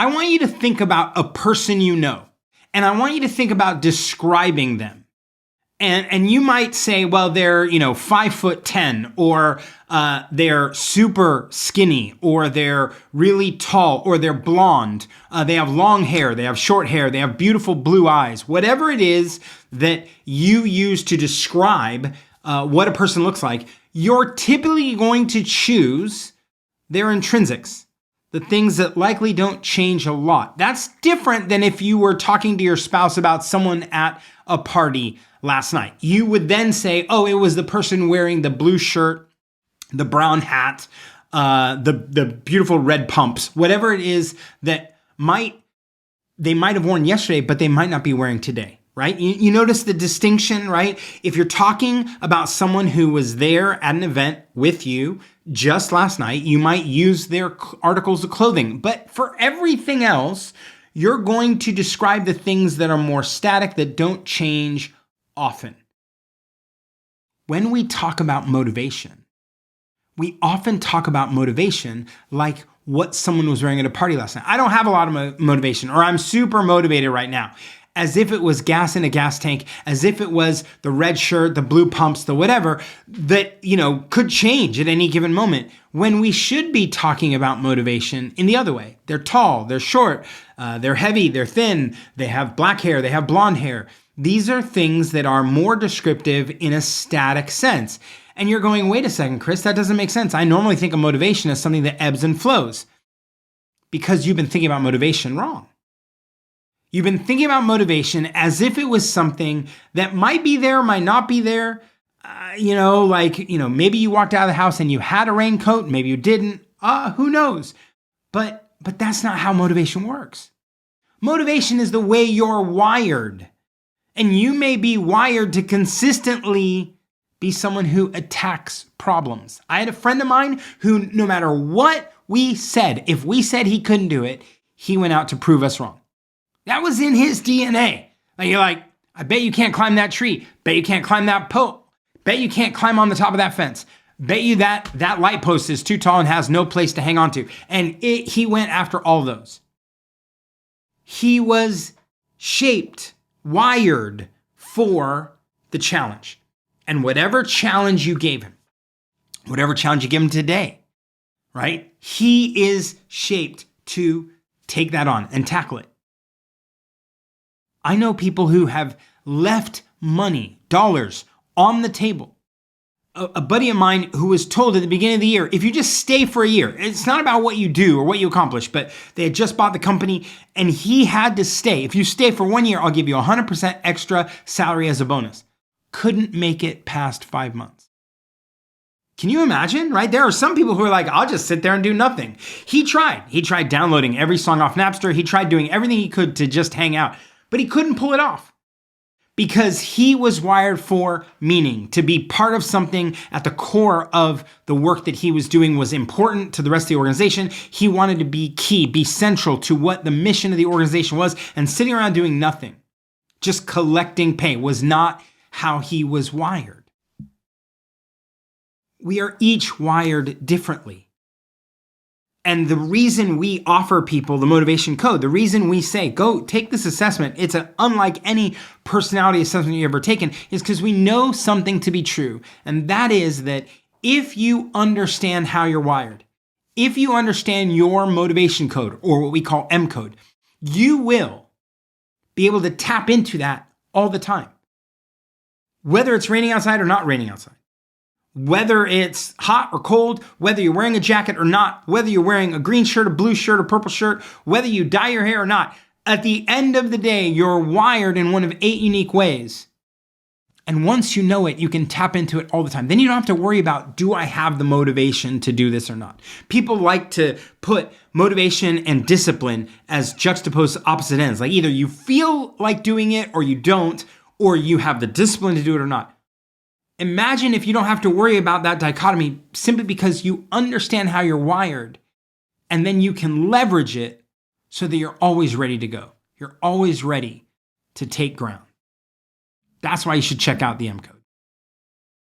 I want you to think about a person you know, and I want you to think about describing them. And you might say, well, they're, 5'10", or they're super skinny, or they're really tall, or they're blonde. They have long hair, they have short hair, they have beautiful blue eyes. Whatever it is that you use to describe what a person looks like, you're typically going to choose their intrinsics, the things that likely don't change a lot. That's different than if you were talking to your spouse about someone at a party last night. You would then say, oh, it was the person wearing the blue shirt, the brown hat, the beautiful red pumps, whatever it is that they might have worn yesterday, but they might not be wearing today, right? You notice the distinction, right? If you're talking about someone who was there at an event with you just last night, you might use their articles of clothing. But for everything else, you're going to describe the things that are more static, that don't change often. When we talk about motivation, we often talk about motivation like what someone was wearing at a party last night. I don't have a lot of motivation, or I'm super motivated right now. As if it was gas in a gas tank, as if it was the red shirt, the blue pumps, the whatever that, could change at any given moment, when we should be talking about motivation in the other way. They're tall, they're short, they're heavy, they're thin, they have black hair, they have blonde hair. These are things that are more descriptive in a static sense. And you're going, wait a second, Chris, that doesn't make sense. I normally think of motivation as something that ebbs and flows, because you've been thinking about motivation wrong. You've been thinking about motivation as if it was something that might be there, might not be there. Maybe you walked out of the house and you had a raincoat, maybe you didn't. Who knows? But that's not how motivation works. Motivation is the way you're wired. And you may be wired to consistently be someone who attacks problems. I had a friend of mine who, no matter what we said, if we said he couldn't do it, he went out to prove us wrong. That was in his DNA. You're like, I bet you can't climb that tree. Bet you can't climb that pole. Bet you can't climb on the top of that fence. Bet you that light post is too tall and has no place to hang on to. And he went after all those. He was shaped, wired for the challenge. And whatever challenge you gave him, whatever challenge you give him today, right? He is shaped to take that on and tackle it. I know people who have left money, dollars, on the table. A buddy of mine who was told at the beginning of the year, if you just stay for a year, it's not about what you do or what you accomplish, but they had just bought the company and he had to stay. If you stay for 1 year, I'll give you 100% extra salary as a bonus. Couldn't make it past 5 months. Can you imagine, right? There are some people who are like, I'll just sit there and do nothing. He tried. He tried downloading every song off Napster. He tried doing everything he could to just hang out. But he couldn't pull it off because he was wired for meaning. To be part of something at the core of the work that he was doing was important to the rest of the organization. He wanted to be key, be central to what the mission of the organization was, and sitting around doing nothing, just collecting pay, was not how he was wired. We are each wired differently. And the reason we offer people the motivation code, the reason we say, go take this assessment, it's unlike any personality assessment you've ever taken, is because we know something to be true. And that is that if you understand how you're wired, if you understand your motivation code, or what we call M code, you will be able to tap into that all the time. Whether it's raining outside or not raining outside. Whether it's hot or cold, whether you're wearing a jacket or not, whether you're wearing a green shirt, a blue shirt, a purple shirt, whether you dye your hair or not, at the end of the day, you're wired in one of 8 unique ways. And once you know it, you can tap into it all the time. Then you don't have to worry about, do I have the motivation to do this or not? People like to put motivation and discipline as juxtaposed opposite ends. Like either you feel like doing it or you don't, or you have the discipline to do it or not. Imagine if you don't have to worry about that dichotomy simply because you understand how you're wired, and then you can leverage it so that you're always ready to go. You're always ready to take ground. That's why you should check out the M Code.